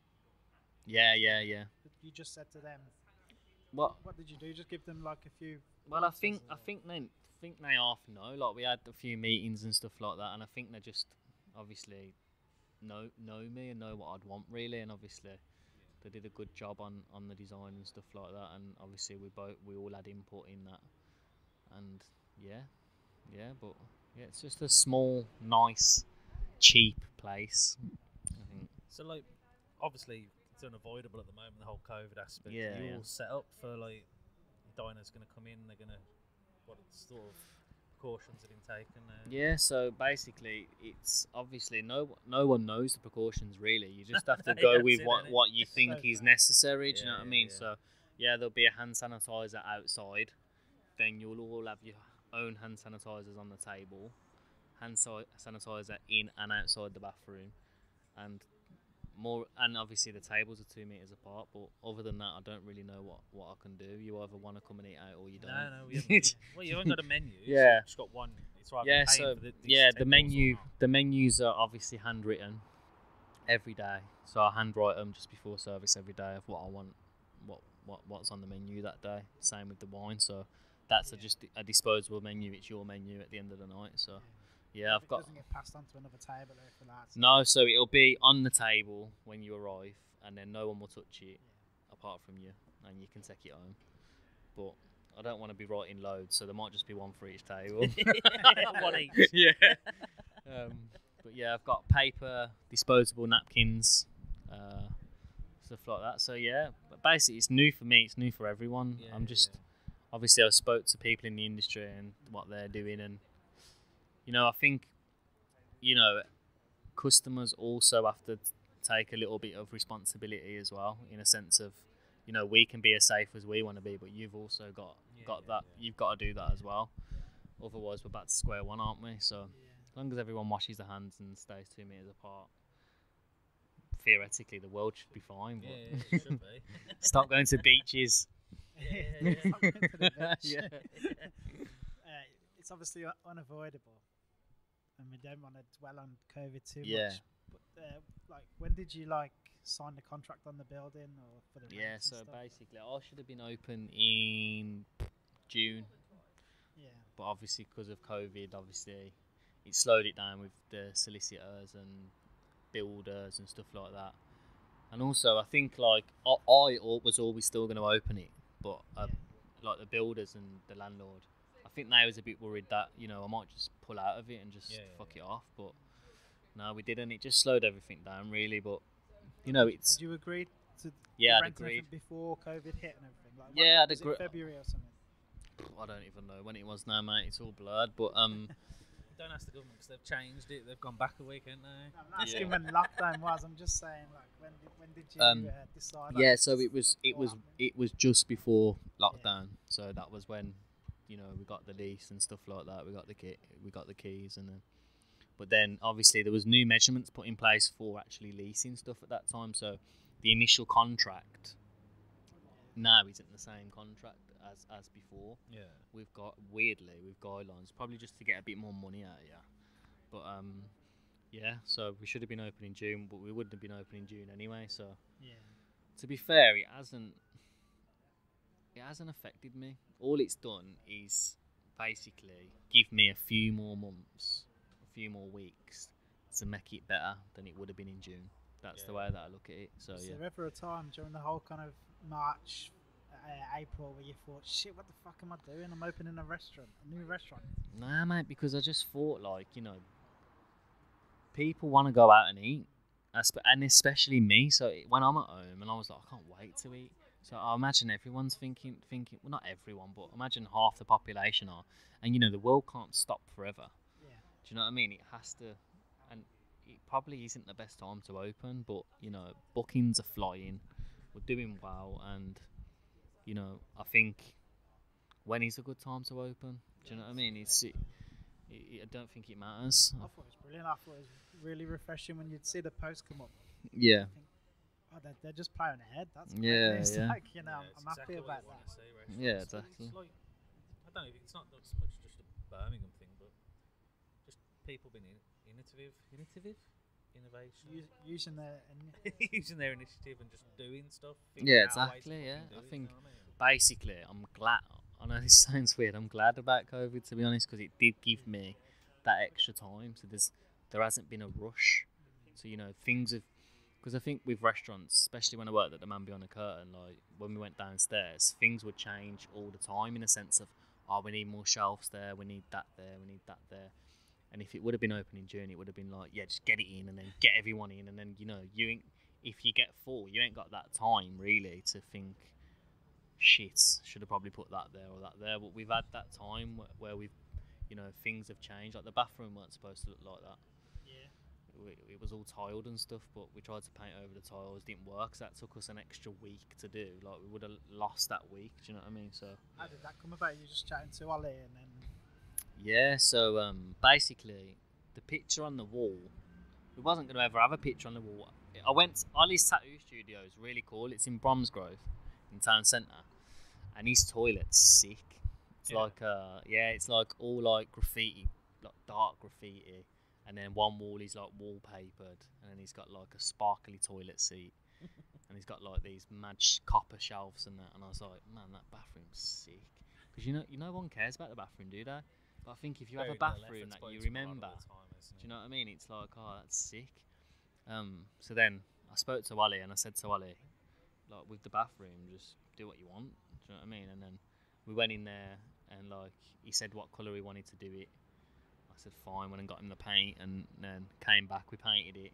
Yeah. You just said to them. What? What did you do? Just give them like a few. Well, I pointers think or- they half know. Like we had a few meetings and stuff like that, and I think they just obviously know me and know what I'd want really, and obviously they did a good job on the design and stuff like that, and obviously we all had input in that, and but it's just a small, nice, cheap place. I think. So like, obviously it's unavoidable at the moment, the whole COVID aspect. Yeah, Are you yeah. all set up for like diners going to come in? They're going to what sort of precautions have been taken? Yeah, so basically, it's obviously no one knows the precautions really. You just have to go That's with it, what innit? what you It's think so is bad. necessary. Do you know Yeah, what I yeah, mean? yeah. So yeah, there'll be a hand sanitizer outside. Then you'll all have your own hand sanitizers on the table. Sanitizer in and outside the bathroom, and obviously the tables are 2 meters apart. But other than that, I don't really know what I can do. You either want to come and eat out or you don't. No, we haven't. Well, you haven't got a menu. So Yeah. you've just got one. It's either Yeah, paying so for these the tables or menu not. the menus are obviously handwritten every day. So I handwrite them just before service every day of what I want, what's on the menu that day. Same with the wine. So that's just a disposable menu. It's your menu at the end of the night. So yeah, If I've it got doesn't get passed on to another table or anything like that. no. So it'll be on the table when you arrive, and then no one will touch it apart from you, and you can take it home. But I don't want to be writing loads, so there might just be one for each table. One each. Yeah. But yeah, I've got paper, disposable napkins, stuff like that. So yeah, but basically it's new for me. It's new for everyone. Yeah, I'm just obviously I spoke to people in the industry and what they're doing, and I think customers also have to take a little bit of responsibility as well, in a sense of we can be as safe as we want to be, but you've also got that. You've got to do that as well. Otherwise, we're back to square one, aren't we? So as long as everyone washes their hands and stays 2 meters apart, theoretically the world should be fine. But Yeah, it should be. stop going to beaches. Yeah. Stop going to the beach. Yeah. It's obviously unavoidable, and we don't want to dwell on COVID too Yeah. much. But like, when did you sign the contract on the building or for the Yeah, rent and so stuff? basically I should have been open in June, Yeah, but obviously because of COVID, obviously it slowed it down with the solicitors and builders and stuff like that. And also I think I was always still going to open it, but like the builders and the landlord, I think they was a bit worried that I might just pull out of it and just fuck it off. But no, we didn't. It just slowed everything down really. But it's Did you agree to Yeah, I'd rent and agreed. everything before COVID hit and everything? Like, Yeah, I'd was it agree. February or something? I don't even know when it was now, mate. It's all blurred. But Don't ask the government because they've changed it. They've gone back a week, haven't they? I'm not asking when lockdown was. I'm just saying, like, when did you decide? yeah, like, so this it was is happening? it was just before lockdown. So that was when we got the lease and stuff like that. We got the keys, and then but then obviously there was new measurements put in place for actually leasing stuff at that time. So the initial contract now isn't the same contract as before. Yeah. We've got guidelines, probably just to get a bit more money out of you. But yeah, so we should have been open in June, but we wouldn't have been open in June anyway. So Yeah. to be fair, it hasn't affected me. All it's done is basically give me a few more months, a few more weeks to make it better than it would have been in June. That's the way that I look at it. So Was yeah. there ever a time during the whole kind of March, April, where you thought, shit, what the fuck am I doing? I'm opening a new restaurant. Nah, mate, because I just thought, people want to go out and eat, and especially me. So when I'm at home, and I was like, I can't wait to eat. So I imagine everyone's thinking. Well, not everyone, but imagine half the population are. And the world can't stop forever. Yeah. Do you know what I mean? It has to, and it probably isn't the best time to open. But bookings are flying. We're doing well, and I think when is a good time to open? Do you know what I mean? I don't think it matters. I thought it was brilliant. I thought it was really refreshing when you'd see the post come up. Yeah. Oh, they're just plowing ahead. That's great Yeah, news. yeah. Like, Yeah, I'm it's happy exactly what about you wanna that. see, restaurants. Yeah, It's exactly. like, I don't know. It's not so much just a Birmingham thing, but just people been innovative, innovation, Using their using their initiative and just doing stuff. Yeah, figuring out ways to exactly. Yeah, fucking do I it, think you know what I mean? basically I'm glad. I know this sounds weird. I'm glad about COVID, to be honest, because it did give me that extra time. So there hasn't been a rush. So things have, because I think with restaurants, especially when I worked at the Man Behind the Curtain, like when we went downstairs, things would change all the time in a sense of, oh, we need more shelves there, we need that there, we need that there. And if it would have been open in June, it would have been like, yeah, just get it in and then get everyone in, and then if you get full, you ain't got that time really to think, shit, should have probably put that there or that there. But we've had that time where we've, things have changed. Like the bathroom weren't supposed to look like that. yeah. It was all tiled and stuff, but we tried to paint over the tiles, didn't work, so that took us an extra week to do. Like we would have lost that week, do you know what I mean? So How did that come about? You just chatting to Ollie and then yeah, so basically the picture on the wall, we wasn't going to ever have a picture on the wall. I went, Ollie's tattoo studio is really cool. It's in Bromsgrove in town centre, and his toilet's sick. It's it's like all like graffiti, like dark graffiti, and then one wall is like wallpapered, and then he's got like a sparkly toilet seat, and he's got like these mad copper shelves and that. And I was like, man, that bathroom's sick, because no one cares about the bathroom, do they? But I think if you have a bathroom that you remember, do you know what I mean? It's like, oh, that's sick. So then I spoke to Ollie and I said to Ollie, like, with the bathroom, just do what you want. Do you know what I mean? And then we went in there and like he said what colour he wanted to do it. I said fine. Went and got him the paint, and then came back. We painted it.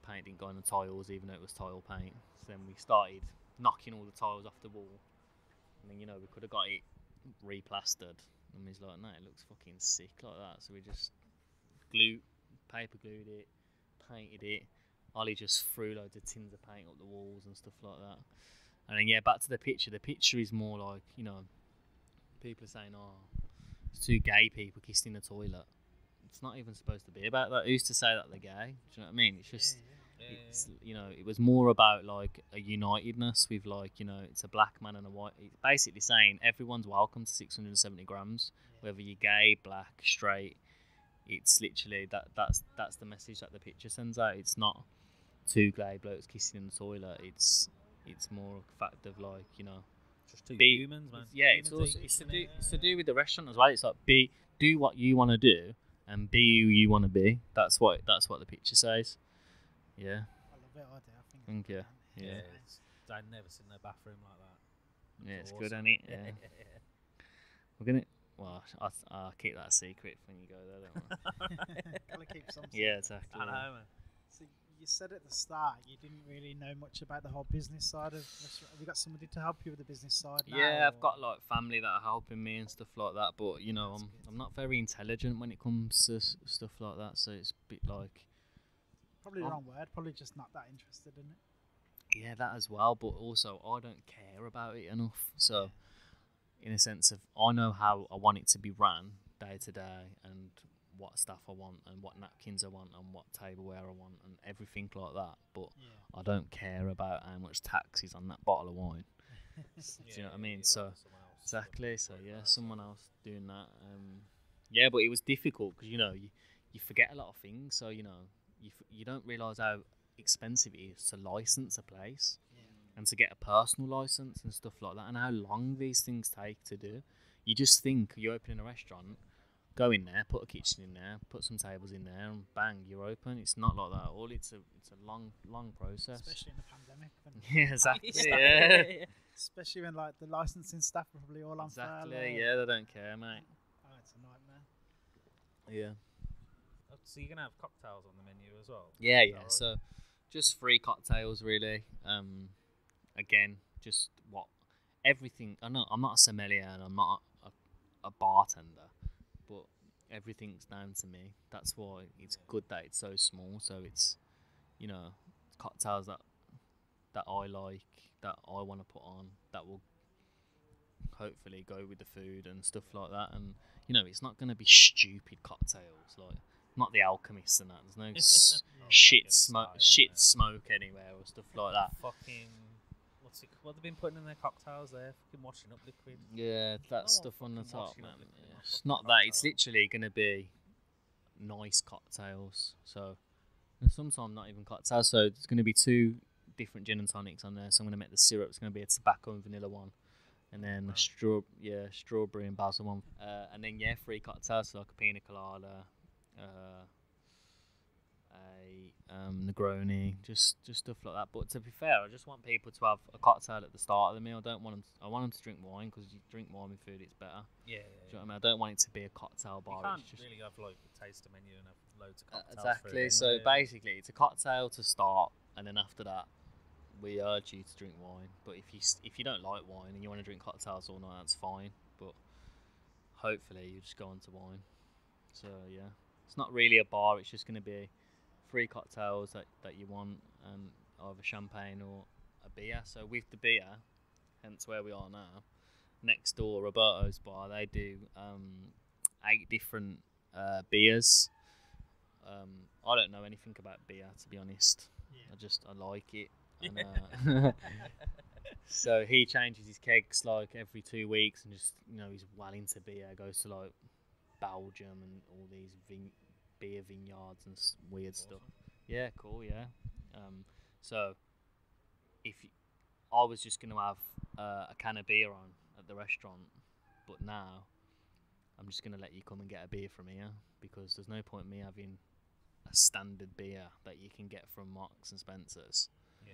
Paint didn't go on the tiles, even though it was tile paint. So then we started knocking all the tiles off the wall, and then we could have got it replastered. And he's like, no, it looks fucking sick like that. So we just paper glued it, painted it. Ollie just threw loads of tins of paint up the walls and stuff like that. And then back to the picture. The picture is more like, people are saying, oh, it's two gay people kissed in the toilet. It's not even supposed to be about that. Who's to say that they're gay? Do you know what I mean? It's just, it was more about like a unitedness with like, it's a black man and a white. It's basically saying everyone's welcome to 670 grams, whether you're gay, black, straight. It's literally that's the message that the picture sends out. It's not two gay blokes kissing in the toilet. It's more a fact of like, just two humans, man. Yeah, it's to do with the restaurant as well. It's like do what you want to do and be who you want to be. That's what the picture says. Yeah. I love it. I do. I think. Thank you. Yeah. Yeah. I've never seen a bathroom like that. Yeah, it's awesome. good, isn't it? Yeah. We're gonna. Well, I'll keep that a secret when you go there, don't I? Gotta keep something. Yeah, exactly. I know, man. So you said at the start you didn't really know much about the whole business side of restaurant. Have you got somebody to help you with the business side now? Yeah, I've or- got like family that are helping me and stuff like that. But I'm not very intelligent when it comes to stuff like that. So it's a bit like Probably the wrong word. Probably just not that interested in it. yeah, that as well. But also I don't care about it enough. So in a sense of I know how I want it to be run day to day and what stuff I want and what napkins I want and what tableware I want and everything like that. But I don't care about how much tax is on that bottle of wine. Do you know what I mean? So exactly. So yeah, someone else doing that. Yeah, but it was difficult because you forget a lot of things. So you don't realise how expensive it is to license a place and to get a personal license and stuff like that, and how long these things take to do. You just think you're opening a restaurant, go in there, put a kitchen in there, put some tables in there, and bang, you're open. It's not like that at all. It's a long process. Especially in the pandemic. When Yeah, exactly. Yeah. Especially when like the licensing staff are probably all on furlough. Exactly. Yeah, they don't care, mate. Oh, it's a nightmare. Yeah. So you're gonna have cocktails on the menu as well? Yeah, Is that yeah. right? So just 3 cocktails really. Again, just everything. I know I'm not a sommelier and I'm not a bartender, but everything's down to me. That's why it's good that it's so small. So it's cocktails that I like, that I want to put on, that will hopefully go with the food and stuff like that. And it's not going to be stupid cocktails like. Not the Alchemist and that. There's no shit smoke anywhere or stuff like that. Fucking what they've been putting in their cocktails there? Fucking washing up liquid. Yeah, that No stuff one on the fucking top, washing man. up liquid in Yeah. my It's fucking not that. It's cocktail. literally going to be nice cocktails. So and sometimes not even cocktails. So there's going to be 2 different gin and tonics on there. So I'm going to make the syrup. It's going to be a tobacco and vanilla one, and then a strawberry and basil one. And then 3 cocktails, so like a pina colada, a Negroni, just stuff like that. But to be fair, I just want people to have a cocktail at the start of the meal. I want them to drink wine, because you drink wine with food, it's better. Do you know what I mean? I don't want it to be a cocktail bar. You can't it's just really have like a taster menu and have loads of cocktails. exactly. So basically, it's a cocktail to start, and then after that, we urge you to drink wine. But if you don't like wine and you want to drink cocktails all night, that's fine. But hopefully, you just go on to wine. So yeah, it's not really a bar. It's just going to be 3 cocktails that you want, and either champagne or a beer. So with the beer, hence where we are now, next door, Roberto's bar, they do 8 different beers. I don't know anything about beer, to be honest. I like it. And, so he changes his kegs like every 2 weeks, and just he's well into beer. Goes to like Belgium and all these beer vineyards and weird stuff. Yeah, cool. Yeah. So I was just going to have a can of beer on at the restaurant, but now I'm just going to let you come and get a beer from here, because there's no point in me having a standard beer that you can get from Marks and Spencer's. Yeah.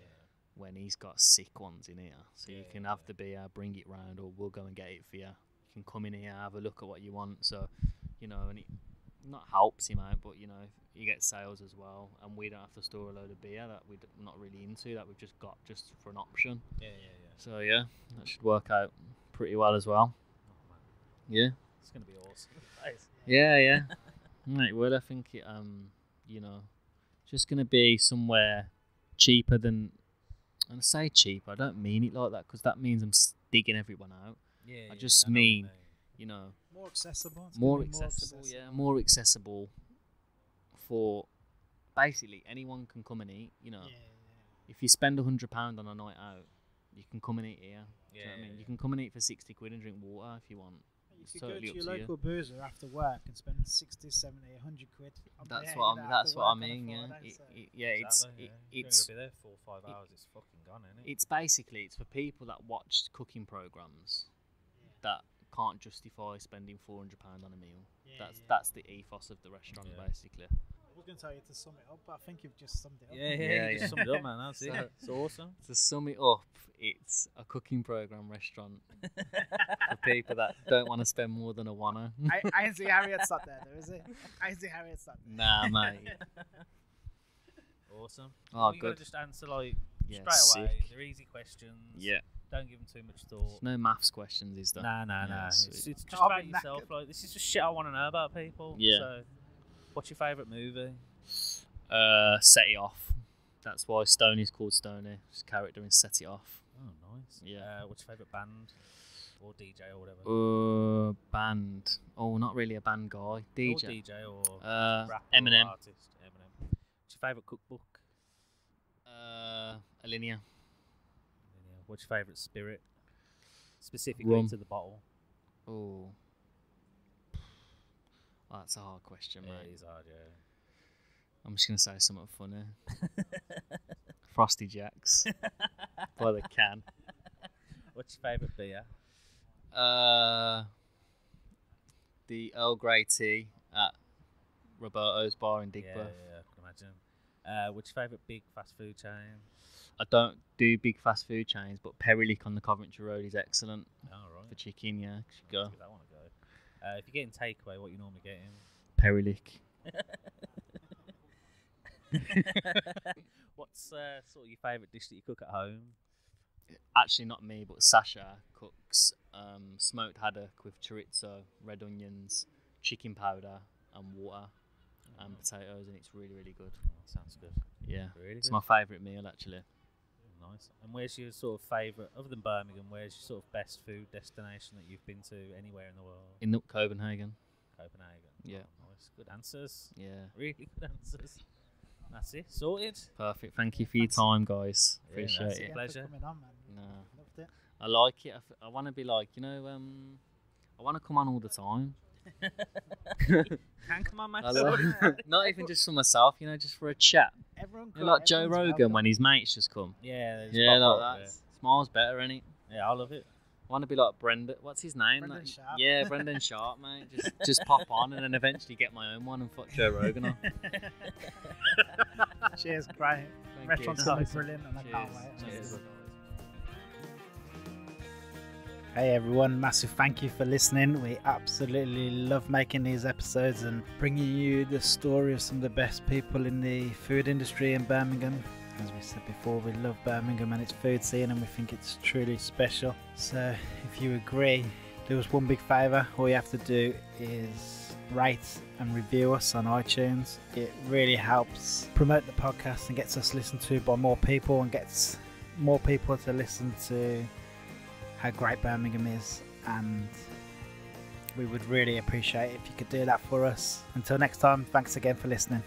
When he's got sick ones in here, so you can have the beer, bring it round, or we'll go and get it for you. You can come in here, have a look at what you want. So, and it not helps him out, but you get sales as well, and we don't have to store a load of beer that we're not really into, that we've just got just for an option. So yeah, that should work out pretty well as well. Yeah, it's gonna be awesome. Yeah. Right, well, I think it just gonna be somewhere cheaper than, and I say cheap, I don't mean it like that, because that means I'm digging everyone out. I just mean more accessible. More accessible for basically anyone can come and eat. If you spend £100 on a night out, you can come and eat here. Do you know what I mean? You can come and eat for 60 quid and drink water if you want. You could go to your local boozer after work and spend 60, 70, 100 quid. That's what I mean. It's going to be there 4 or 5 hours. It's fucking gone, isn't it? It's basically for people that watch cooking programs that can't justify spending £400 on a meal. That's the ethos of the restaurant, basically. I was going to tell you to sum it up, but I think you've just summed it up. You just summed it up, man. That's it. It's awesome. To sum it up, it's a cooking program restaurant for people that don't want to spend more than a wanna. I ain't see Harriet's not there, though, is it? I ain't see Harriet's not there. Nah, mate. Awesome. Oh, you good. Gotta just answer straight away. Sick. They're easy questions. Yeah. Don't give them too much thought. There's no maths questions, is there? Nah. It's just Can't about be yourself. knackered. Like, this is just shit I want to know about people. Yeah. So, what's your favourite movie? Set It Off. That's why Stoney's called Stoney. His character in Set It Off. Oh, nice. Yeah. What's your favourite band or DJ or whatever? Band. Oh, not really a band guy. DJ. Or DJ or rapper Eminem. or artist. Eminem. What's your favourite cookbook? Alinea. What's your favourite spirit? Specifically Rum. to the bottle. Oh, that's a hard question, mate. It is hard, yeah. I'm just going to say something funny. Frosty Jacks. By the can. What's your favourite beer? The Earl Grey tea at Roberto's bar in Digbeth. Yeah, I can imagine. What's your favourite big fast food chain? I don't do big fast food chains, but Perilick on the Coventry Road is excellent. Oh, right. For chicken, yeah. Should go. Let's give that one a go. If you're getting takeaway, what you normally getting? Perilick. What's sort of your favourite dish that you cook at home? Actually, not me, but Sasha cooks smoked haddock with chorizo, red onions, chicken powder, and water, and potatoes, and it's really, really good. Oh, sounds good. Yeah, Really it's good. my favourite meal, actually. Nice. And where's your sort of favourite, other than Birmingham, where's your sort of best food destination that you've been to anywhere in the world? In Copenhagen. Copenhagen. Yeah. Oh, nice. Good answers. Yeah. Really good answers. That's it. Sorted. Perfect. Thank you for your time, guys. Yeah, Appreciate that's it. Pleasure. Coming on, man. No. Loved it. I like it. I want to be like, I want to come on all the time. Can come on, mate. I love not even just for myself, you know, just for a chat. Everyone You know, like Joe everyone's Rogan welcome. when his mates just come. Yeah, Yeah, like that. Smile's better, innit? Yeah, I love it. I want to be like Brendan. What's his name? Brendan Like- Sharp. Yeah, Brendan Sharp, mate. Just pop on and then eventually get my own one and fuck Joe Rogan on. Cheers, great. Thank Restaurant's you. gonna be brilliant, and I can't Cheers. wait. Cheers. Hey everyone, massive thank you for listening. We absolutely love making these episodes and bringing you the story of some of the best people in the food industry in Birmingham. As we said before, we love Birmingham and its food scene, and we think it's truly special. So if you agree, do us one big favour. All you have to do is rate and review us on iTunes. It really helps promote the podcast and gets us listened to by more people, and gets more people to listen to how great Birmingham is, and we would really appreciate it if you could do that for us. Until next time, thanks again for listening.